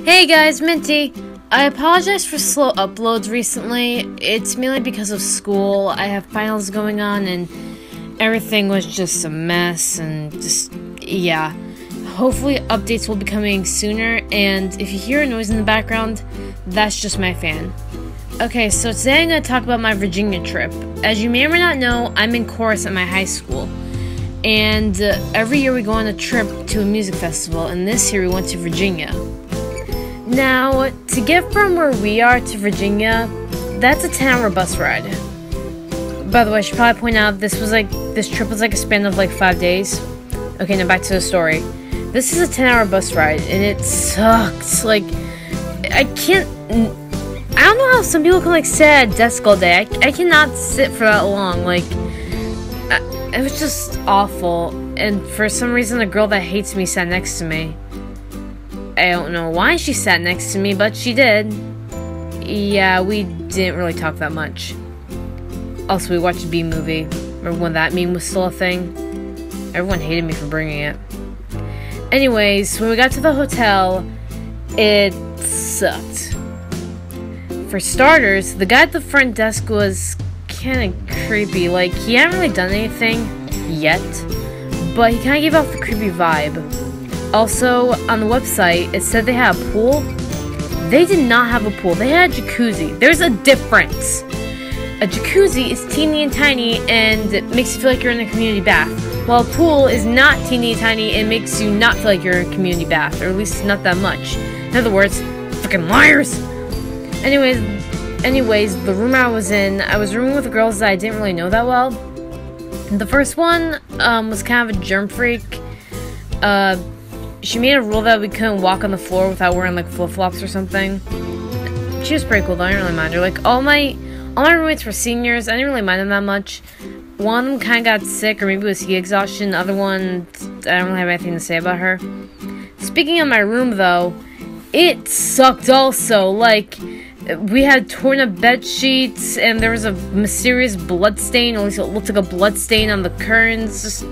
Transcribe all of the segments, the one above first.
Hey guys, Minty. I apologize for slow uploads recently. It's mainly because of school. I have finals going on and everything was just a mess and yeah. Hopefully updates will be coming sooner, and if you hear a noise in the background, that's just my fan. Okay, so today I'm going to talk about my Virginia trip. As you may or may not know, I'm in chorus at my high school. And every year we go on a trip to a music festival, and this year we went to Virginia. Now, to get from where we are to Virginia, that's a 10-hour bus ride. By the way, I should probably point out this trip was like a span of like 5 days. Okay, now back to the story. This is a 10-hour bus ride, and it sucks. Like, I don't know how some people can like sit at a desk all day. I cannot sit for that long. Like, it was just awful. And for some reason, the girl that hates me sat next to me. I don't know why she sat next to me, but she did. Yeah, we didn't really talk that much. Also, we watched a B movie. Remember when that meme was still a thing? Everyone hated me for bringing it. Anyways, when we got to the hotel, it sucked. For starters, the guy at the front desk was kind of creepy. Like, he hadn't really done anything yet, but he kind of gave off the creepy vibe. Also, on the website, it said they had a pool. They did not have a pool. They had a jacuzzi. There's a difference. A jacuzzi is teeny and tiny and it makes you feel like you're in a community bath, while a pool is not teeny and tiny and makes you not feel like you're in a community bath, or at least not that much. In other words, freaking liars! Anyways, the room I was rooming with girls that I didn't really know that well. The first one was kind of a germ freak. She made a rule that we couldn't walk on the floor without wearing like flip-flops or something. She was pretty cool though, I didn't really mind her. Like, all my roommates were seniors, I didn't really mind them that much. One of them kind of got sick, or maybe it was heat exhaustion. The other one, I don't really have anything to say about her. Speaking of my room though, it sucked also. Like, we had torn up bed sheets, and there was a mysterious blood stain, or at least it looked like a blood stain on the curtains.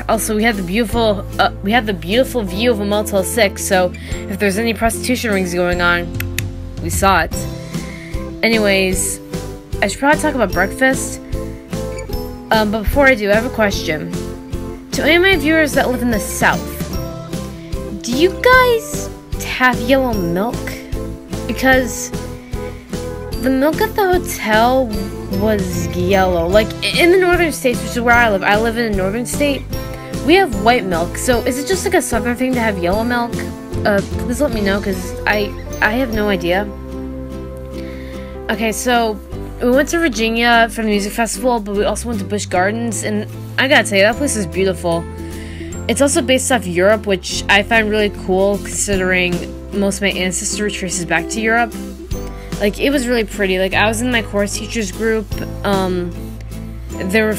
Also, we had the beautiful view of a Motel 6, so if there's any prostitution rings going on, we saw it. Anyways, I should probably talk about breakfast. But before I do, I have a question. To any of my viewers that live in the South, do you guys have yellow milk? Because the milk at the hotel was yellow. Like, in the northern states, which is where I live in a northern state, we have white milk. So is it just like a southern thing to have yellow milk? Please let me know, because I have no idea. Okay, so we went to Virginia for the music festival, but we also went to Busch Gardens, and I gotta tell you, that place is beautiful. It's also based off Europe, which I find really cool, considering most of my ancestry traces back to Europe. Like, it was really pretty. Like, I was in my chorus teachers group. There were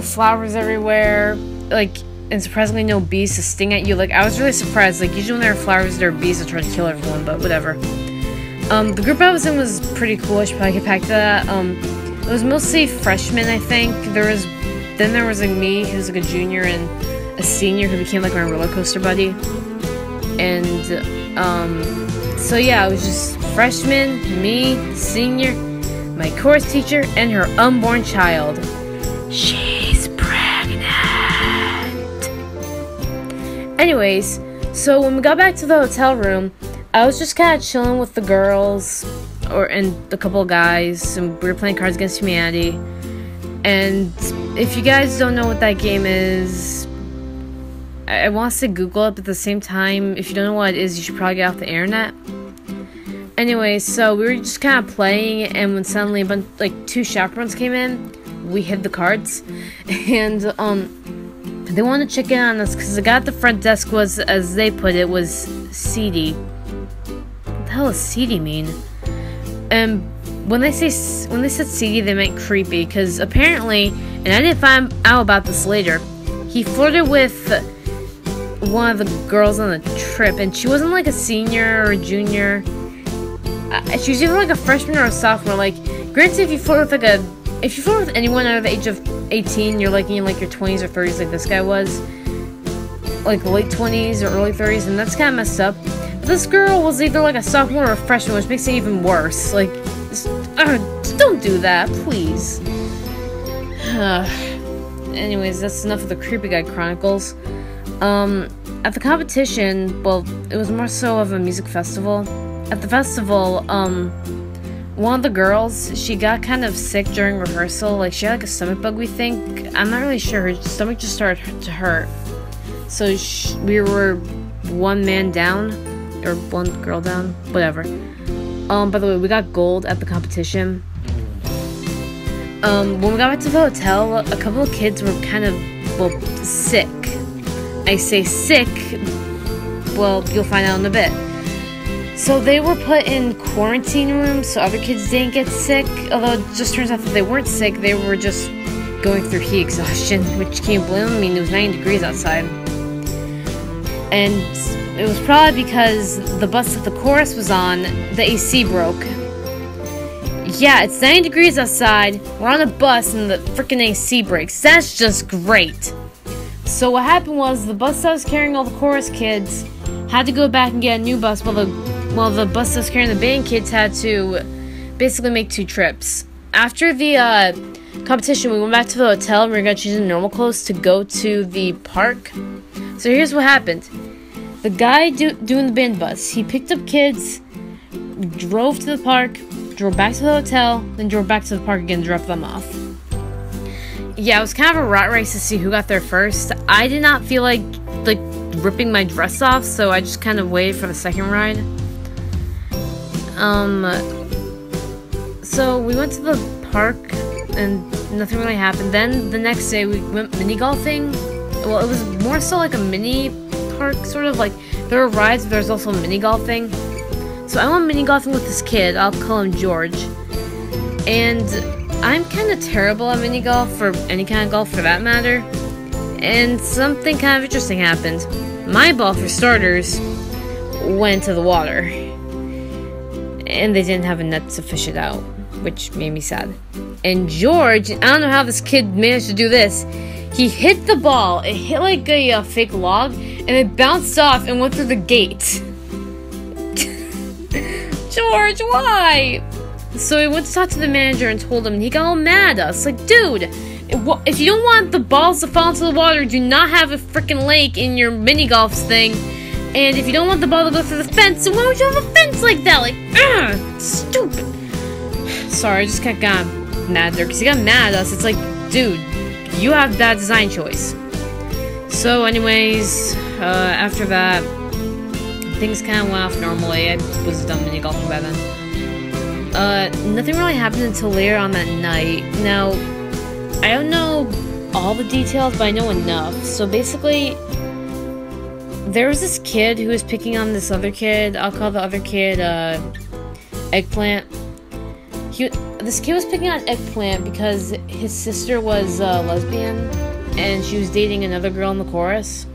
flowers everywhere. Like, and surprisingly no bees to sting at you. Like, I was really surprised. Like, usually when there are flowers, there are bees that try to kill everyone, but whatever. The group I was in was pretty cool. I should probably get back to that. It was mostly freshmen, I think. Then there was like me, who was like a junior, and a senior who became like my roller coaster buddy. And so yeah, it was just freshman, me, senior, my chorus teacher, and her unborn child. She's pregnant. Anyways, so when we got back to the hotel room, I was just kind of chilling with the girls, and a couple of guys, and we were playing Cards Against Humanity. And if you guys don't know what that game is, I want to say Google it, but at the same time, if you don't know what it is, you should probably get off the internet. Anyway, so we were just kind of playing, and when suddenly two chaperones came in, we hid the cards, and they wanted to check in on us because the guy at the front desk was, as they put it, was seedy. What the hell does seedy mean? And when they said seedy, they meant creepy, because apparently, and I didn't find out about this later, he flirted with one of the girls on the trip, and she wasn't like a senior or a junior. She was either like a freshman or a sophomore. Like, granted, if you flirt with anyone under the age of 18, you're like in like your 20s or 30s, like this guy was. like late 20s or early 30s, and that's kind of messed up. But this girl was either like a sophomore or a freshman, which makes it even worse. Like, just don't do that, please. Anyways, that's enough of the Creepy Guy Chronicles. At the competition, well, it was more so of a music festival. At the festival, one of the girls, she got kind of sick during rehearsal. Like, she had like a stomach bug, we think. I'm not really sure. Her stomach just started to hurt. So we were one man down, or one girl down, whatever. By the way, we got gold at the competition. When we got back to the hotel, a couple of kids were kind of, well, sick. I say sick, well, you'll find out in a bit. So they were put in quarantine rooms so other kids didn't get sick, although it just turns out that they weren't sick, they were just going through heat exhaustion, which can't blame them. I mean, it was 90 degrees outside. And it was probably because the bus that the chorus was on, the AC broke. Yeah, it's 90 degrees outside, we're on a bus and the freaking AC breaks. That's just great. So what happened was, the bus that was carrying all the chorus kids had to go back and get a new bus, while the bus that was carrying the band kids had to basically make 2 trips. After the competition, we went back to the hotel and we were going to change into normal clothes to go to the park. So here's what happened. The guy doing the band bus, he picked up kids, drove to the park, drove back to the hotel, then drove back to the park again and dropped them off. Yeah, it was kind of a rat race to see who got there first. I did not feel like ripping my dress off, so I just kind of waited for the second ride. So we went to the park and nothing really happened. Then the next day we went mini golfing. Well, it was more so like a mini park, sort of like there were rides, but there's also mini golfing. So I went mini golfing with this kid, I'll call him George. And I'm kind of terrible at mini golf, or any kind of golf for that matter. And something kind of interesting happened. My ball, for starters, went to the water. And they didn't have a net to fish it out, which made me sad. And George, I don't know how this kid managed to do this. He hit the ball, it hit like a fake log, and it bounced off and went through the gate. George, why? So we went to talk to the manager and told him, and he got all mad at us. Like, dude, if you don't want the balls to fall into the water, do not have a freaking lake in your mini golfs thing. And if you don't want the ball to go through the fence, then why would you have a fence like that? Like, stupid. Sorry, I just got mad there, because he got mad at us. It's like, dude, you have bad design choice. So anyways, after that, things kind of went off normally. I was done mini golfing by then. Nothing really happened until later on that night. Now, I don't know all the details, but I know enough. So basically, there was this kid who was picking on this other kid. I'll call the other kid, Eggplant. This kid was picking on Eggplant because his sister was lesbian, and she was dating another girl in the chorus.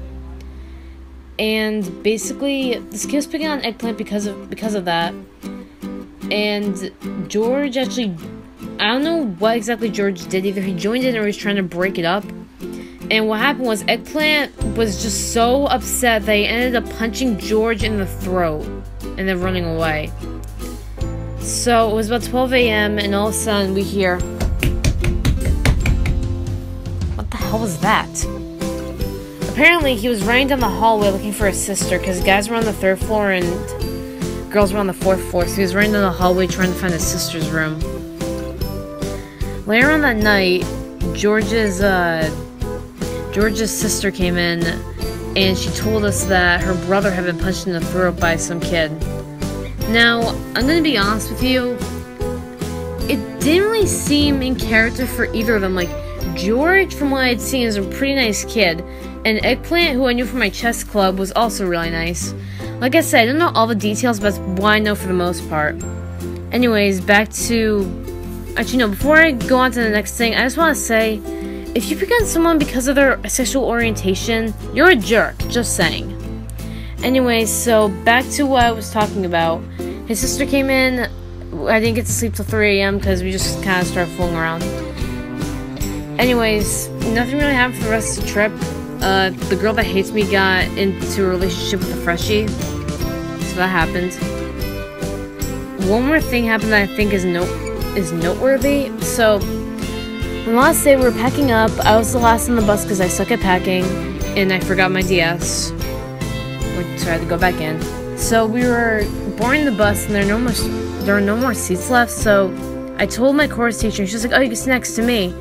And basically, this kid was picking on Eggplant because of that. And George actually, I don't know what exactly George did. Either he joined in or he was trying to break it up. And what happened was Eggplant was just so upset that he ended up punching George in the throat and then running away. So it was about 12 a.m. and all of a sudden we hear, what the hell was that? Apparently he was running down the hallway looking for his sister, because guys were on the 3rd floor and girls were on the 4th floor, so he was running down the hallway trying to find his sister's room. Later on that night, George's sister came in and she told us that her brother had been punched in the throat by some kid. Now, I'm gonna be honest with you, it didn't really seem in character for either of them. Like, George, from what I'd seen, is a pretty nice kid, and Eggplant, who I knew from my chess club, was also really nice. Like I said, I don't know all the details, but that's what I know for the most part. Anyways, back to... Actually, no, before I go on to the next thing, I just want to say, if you pick on someone because of their sexual orientation, you're a jerk, just saying. Anyways, so back to what I was talking about. His sister came in. I didn't get to sleep till 3 a.m. because we just kind of started fooling around. Anyways, nothing really happened for the rest of the trip. the girl that hates me got into a relationship with a freshie. So that happened. One more thing happened that I think is noteworthy. So, the last day we were packing up. I was the last on the bus because I suck at packing, and I forgot my DS. So I had to go back in. So we were boarding the bus, and there are no more seats left. So I told my chorus teacher, and she was like, "Oh, you can sit next to me."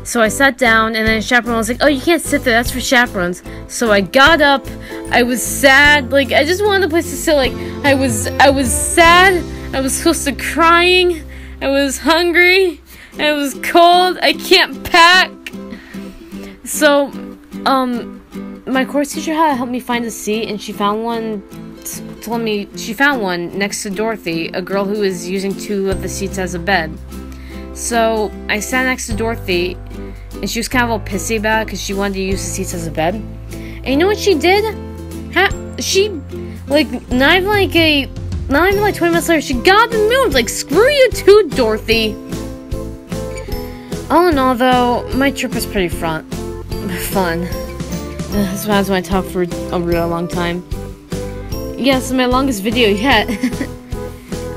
So I sat down, and then the chaperone was like, "Oh, you can't sit there. That's for chaperones." So I got up. I was sad. Like, I just wanted a place to sit. Like, I was sad. I was close to crying. I was hungry. It was cold. I can't pack. So, my course teacher had to help me find a seat, and she found one. Told me she found one next to Dorothy, a girl who was using 2 of the seats as a bed. So I sat next to Dorothy, and she was kind of all pissy about it because she wanted to use the seats as a bed. And you know what she did? She, like, not even like 20 minutes later, she got up and moved. Like, screw you too, Dorothy. All in all, though, my trip was pretty fun. That's why I was when I talked for a real long time. Yeah, this is my longest video yet.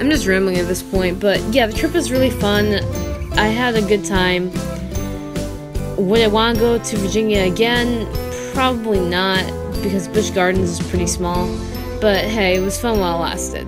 I'm just rambling at this point, but yeah, the trip was really fun. I had a good time. Would I want to go to Virginia again? Probably not, because Busch Gardens is pretty small. But hey, it was fun while it lasted.